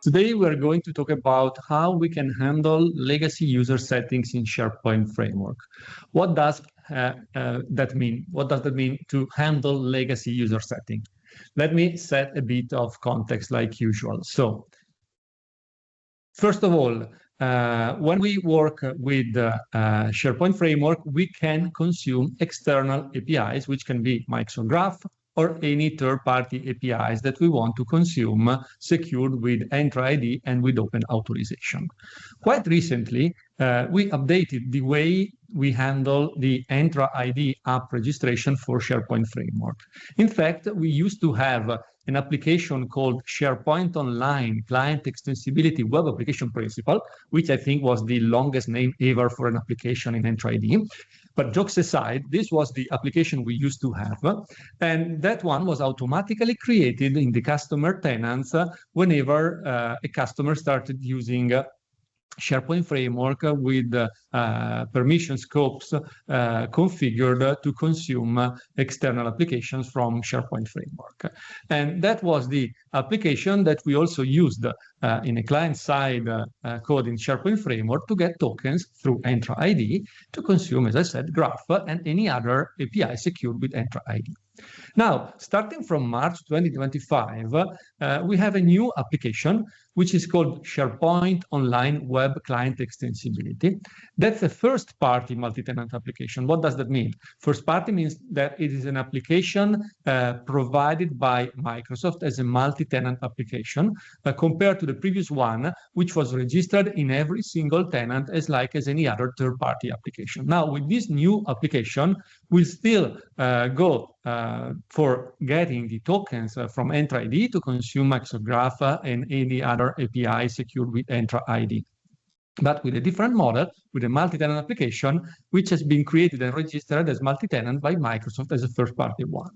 Today, we are going to talk about how we can handle legacy user settings in SharePoint Framework. What does that mean? What does that mean to handle legacy user setting? Let me set a bit of context like usual. So, first of all, when we work with SharePoint Framework, we can consume external APIs, which can be Microsoft Graph, or any third-party APIs that we want to consume secured with Entra ID and with open authorization. Quite recently, we updated the way we handle the Entra ID app registration for SharePoint Framework. In fact, we used to have an application called SharePoint Online Client Extensibility Web Application Principal, which I think was the longest name ever for an application in Entra ID. But jokes aside, this was the application we used to have, and that one was automatically created in the customer tenants whenever a customer started using SharePoint Framework with permission scopes configured to consume external applications from SharePoint Framework. And that was the application that we also used in a client-side code in SharePoint Framework to get tokens through Entra ID to consume, as I said, Graph and any other API secured with Entra ID. Now, starting from March 2025, we have a new application which is called SharePoint Online Web Client Extensibility. That's a first-party multi-tenant application. What does that mean? First-party means that it is an application provided by Microsoft as a multi-tenant application compared to the previous one, which was registered in every single tenant as any other third-party application. Now, with this new application, we'll still go for getting the tokens from Entra ID to consume Microsoft Graph and any other API secured with Entra ID, but with a different model, with a multi-tenant application, which has been created and registered as multi-tenant by Microsoft as a first-party one.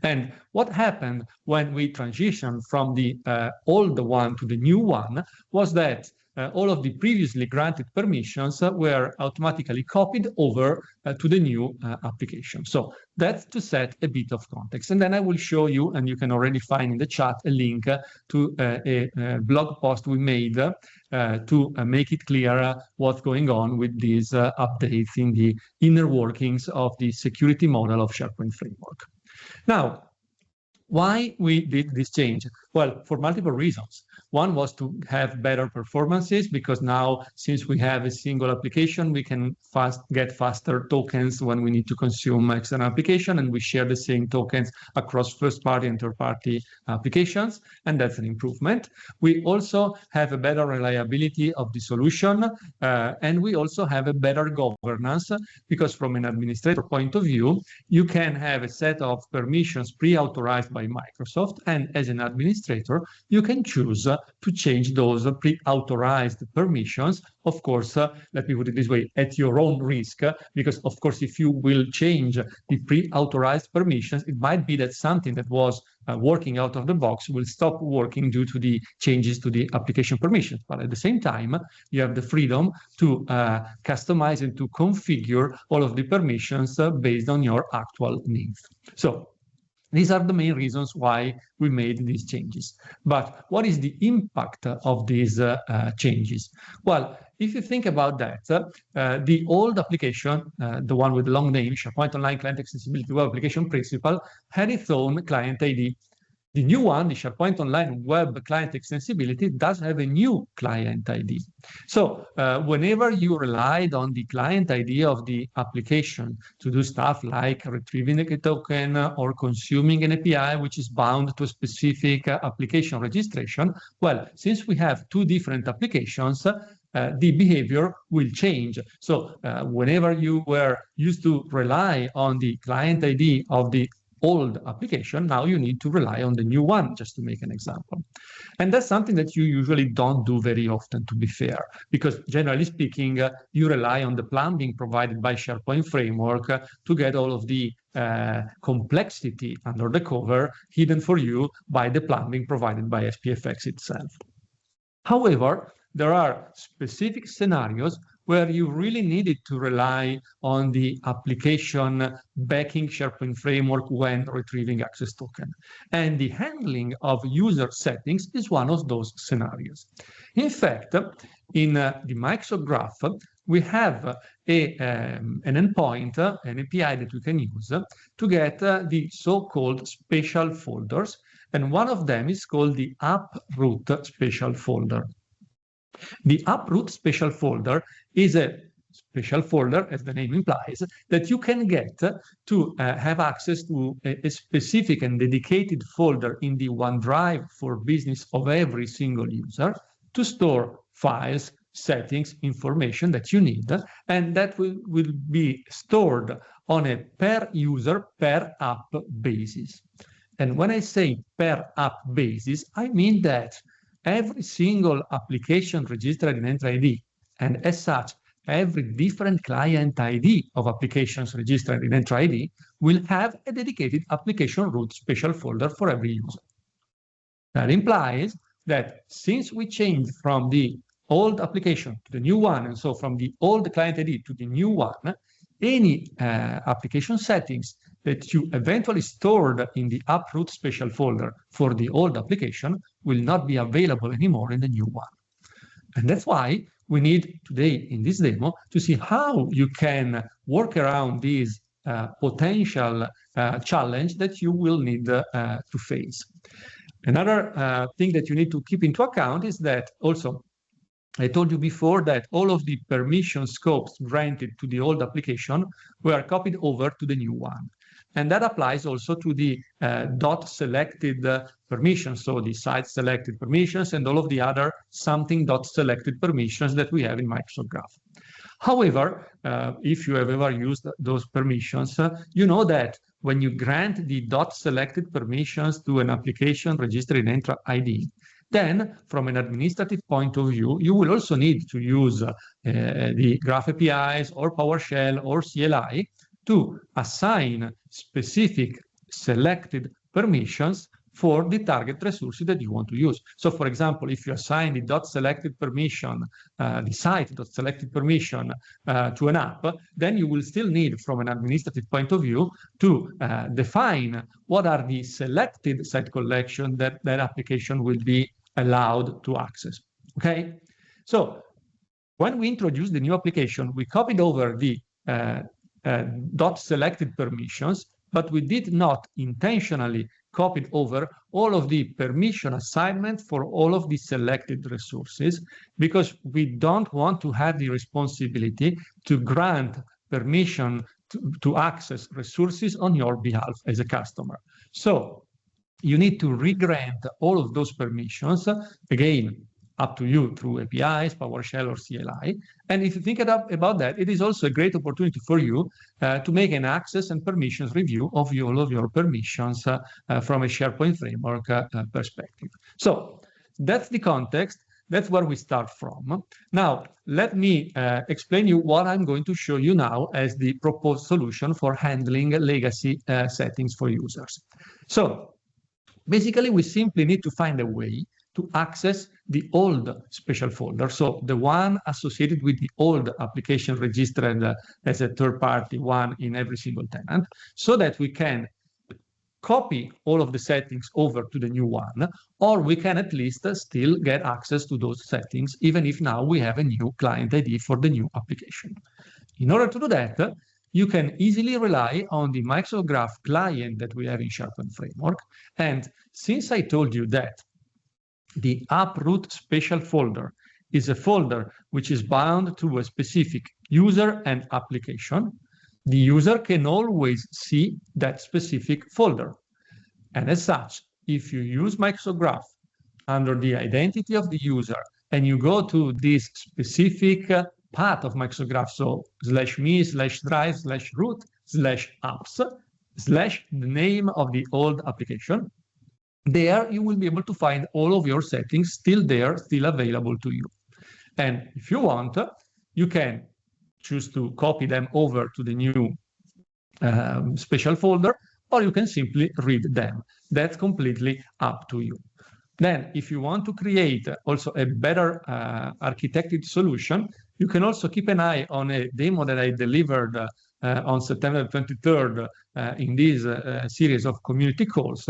And what happened when we transitioned from the old one to the new one was that all of the previously granted permissions were automatically copied over to the new application. So that's to set a bit of context. And then I will show you, and you can already find in the chat, a link to a blog post we made to make it clear what's going on with these updates in the inner workings of the security model of SharePoint Framework. Now, why we did this change? Well, for multiple reasons. One was to have better performances, because now, since we have a single application, we can get faster tokens when we need to consume external application, and we share the same tokens across first-party and third-party applications, and that's an improvement. We also have a better reliability of the solution, and we also have a better governance, because from an administrator point of view, you can have a set of permissions pre-authorized by Microsoft, and as an administrator, you can choose to change those pre-authorized permissions. Of course, let me put it this way, at your own risk, because of course, if you will change the pre-authorized permissions, it might be that something that was working out of the box will stop working due to the changes to the application permissions. But at the same time, you have the freedom to customize and to configure all of the permissions based on your actual needs. So these are the main reasons why we made these changes. But what is the impact of these changes? Well, if you think about that, the old application, the one with the long name, SharePoint Online Client Extensibility Web Application Principal, had its own client ID. The new one, the SharePoint Online Web Client Extensibility, does have a new client ID. So whenever you relied on the client ID of the application to do stuff like retrieving a token or consuming an API which is bound to a specific application registration, well, since we have two different applications, the behavior will change. So whenever you were used to rely on the client ID of the old application, now you need to rely on the new one, just to make an example. And that's something that you usually don't do very often, to be fair, because generally speaking, you rely on the plumbing provided by SharePoint Framework to get all of the complexity under the cover hidden for you by the plumbing provided by SPFx itself. However, there are specific scenarios where you really needed to rely on the application backing SharePoint Framework when retrieving access token. And the handling of user settings is one of those scenarios. In fact, in the Microsoft Graph, we have an endpoint, an API that we can use to get the so-called special folders. And one of them is called the uproot special folder. The uproot special folder is a special folder, as the name implies, that you can get to have access to a specific and dedicated folder in the OneDrive for Business of every single user to store files, settings, information that you need, and that will be stored on a per user, per app basis. And when I say per app basis, I mean that every single application registered in Entra ID, and as such, every different client ID of applications registered in Entra ID will have a dedicated application root special folder for every user. That implies that since we changed from the old application to the new one, and so from the old client ID to the new one, any application settings that you eventually stored in the uproot special folder for the old application will not be available anymore in the new one. And that's why we need today in this demo to see how you can work around this potential challenge that you will need to face. Another thing that you need to keep into account is that also, I told you before that all of the permission scopes granted to the old application were copied over to the new one. And that applies also to the dot selected permissions, so the site selected permissions and all of the other something dot selected permissions that we have in Microsoft Graph. However, if you have ever used those permissions, you know that when you grant the dot selected permissions to an application registered in Entra ID, then from an administrative point of view, you will also need to use the Graph APIs or PowerShell or CLI to assign specific selected permissions for the target resources that you want to use. So for example, if you assign the dot selected permission, the site dot selected permission to an app, then you will still need from an administrative point of view to define what are the selected site collection that that application will be allowed to access, okay? So when we introduced the new application, we copied over the dot selected permissions, but we did not intentionally copy over all of the permission assignment for all of the selected resources, because we don't want to have the responsibility to grant permission to access resources on your behalf as a customer. So you need to re-grant all of those permissions, again, up to you through APIs, PowerShell, or CLI. And if you think about that, it is also a great opportunity for you to make an access and permissions review of all of your permissions from a SharePoint Framework perspective. So that's the context. That's where we start from. Now, let me explain you what I'm going to show you now as the proposed solution for handling legacy settings for users. So basically, we simply need to find a way to access the old special folder, so the one associated with the old application registered as a third-party one in every single tenant, so that we can copy all of the settings over to the new one, or we can at least still get access to those settings, even if now we have a new client ID for the new application. In order to do that, you can easily rely on the Microsoft Graph client that we have in SharePoint Framework. And since I told you that the uproot special folder is a folder which is bound to a specific user and application, the user can always see that specific folder. And as such, if you use Microsoft Graph under the identity of the user and you go to this specific path of Microsoft Graph, so /me/drive/root/apps/ the name of the old application, there you will be able to find all of your settings still there, still available to you. And if you want, you can choose to copy them over to the new special folder, or you can simply read them. That's completely up to you. Then, if you want to create also a better architected solution, You can also keep an eye on a demo that I delivered on September 23rd in this series of community calls,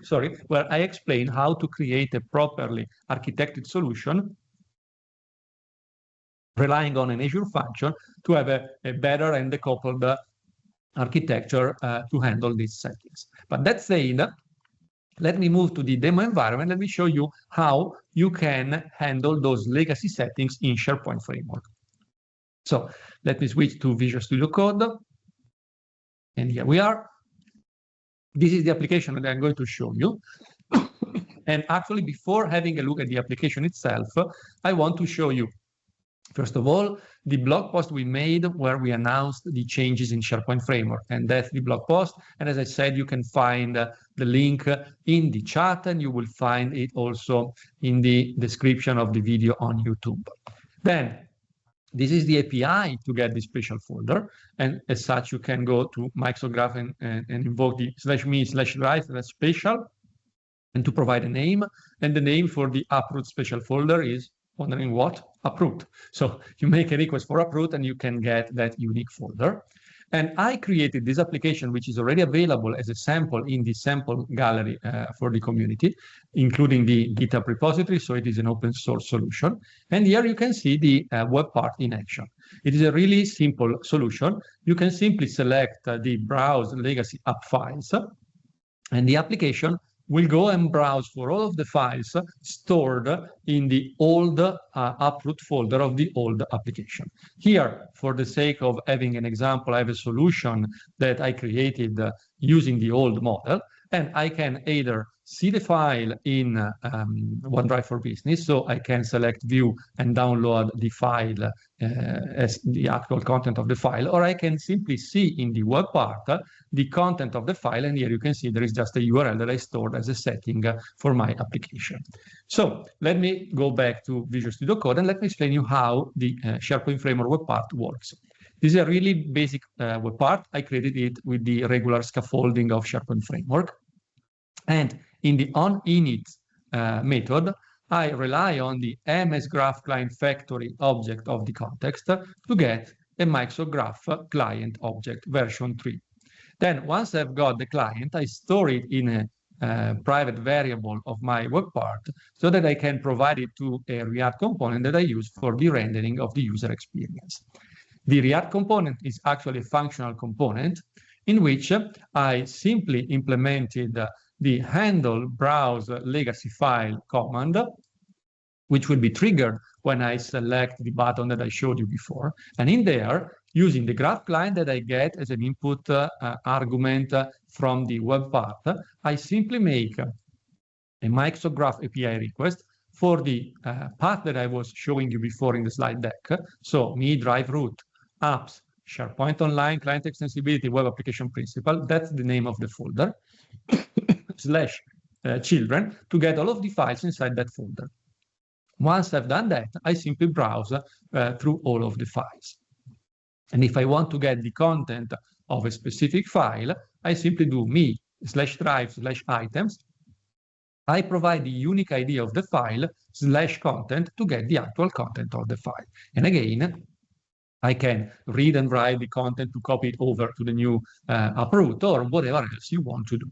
sorry, where I explain how to create a properly architected solution relying on an Azure function to have a better and decoupled architecture to handle these settings. But that said, let me move to the demo environment. Let me show you how you can handle those legacy settings in SharePoint Framework. So let me switch to Visual Studio Code. And here we are. This is the application that I'm going to show you. And actually, before having a look at the application itself, I want to show you, first of all, the blog post we made where we announced the changes in SharePoint Framework. And that's the blog post. And as I said, you can find the link in the chat, and you will find it also in the description of the video on YouTube. Then, this is the API to get the special folder. And as such, you can go to Microsoft Graph and invoke the /me/drive/special and to provide a name. And the name for the uproot special folder is, wondering what? Uproot. So you make a request for uproot and you can get that unique folder. And I created this application, which is already available as a sample in the sample gallery for the community, including the GitHub repository. So it is an open source solution. And here you can see the web part in action. It is a really simple solution. You can simply select the browse legacy app files, and the application will go and browse for all of the files stored in the old uproot folder of the old application. Here, for the sake of having an example, I have a solution that I created using the old model, and I can either see the file in OneDrive for Business, so I can select view and download the file as the actual content of the file, or I can simply see in the web part the content of the file, and here you can see there is just a URL that I stored as a setting for my application. So let me go back to Visual Studio Code and let me explain you how the SharePoint Framework web part works. This is a really basic web part. I created it with the regular scaffolding of SharePoint Framework. And in the onInit method, I rely on the MS Graph Client Factory object of the context to get a Microsoft Graph client object version 3. Then once I've got the client, I store it in a private variable of my web part so that I can provide it to a React component that I use for the rendering of the user experience. The React component is actually a functional component in which I simply implemented the handle browse legacy file command, which will be triggered when I select the button that I showed you before. And in there, using the graph client that I get as an input argument from the web part, I simply make a Microsoft Graph API request for the path that I was showing you before in the slide deck. So me, drive, root, apps, SharePoint Online, client extensibility, web application principal. That's the name of the folder. / children to get all of the files inside that folder. Once I've done that, I simply browse through all of the files. And if I want to get the content of a specific file, I simply do me /drive /items. I provide the unique ID of the file /content to get the actual content of the file. And again, I can read and write the content to copy it over to the new uproot or whatever else you want to do.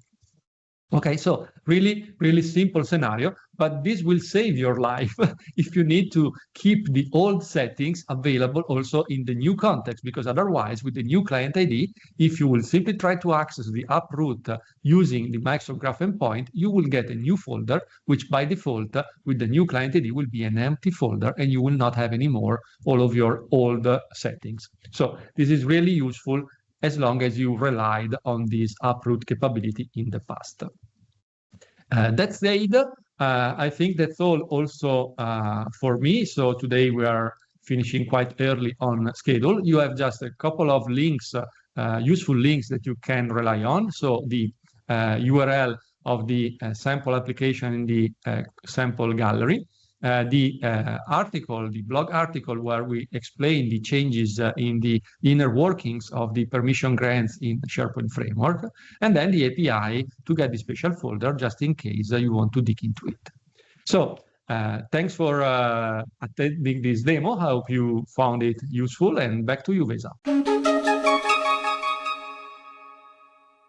Okay, so really, really simple scenario, but this will save your life if you need to keep the old settings available also in the new context, because otherwise with the new client ID, if you will simply try to access the uproot using the Microsoft Graph endpoint, you will get a new folder, which by default with the new client ID will be an empty folder, and you will not have anymore all of your old settings. So this is really useful as long as you relied on this uproot capability in the past. That said, I think that's all also for me. So today we are finishing quite early on schedule. You have just a couple of links, useful links that you can rely on. So the URL of the sample application in the sample gallery, the article, the blog article where we explain the changes in the inner workings of the permission grants in SharePoint Framework, and then the API to get the special folder just in case you want to dig into it. So Thanks for attending this demo. I hope you found it useful, and back to you, Vesa.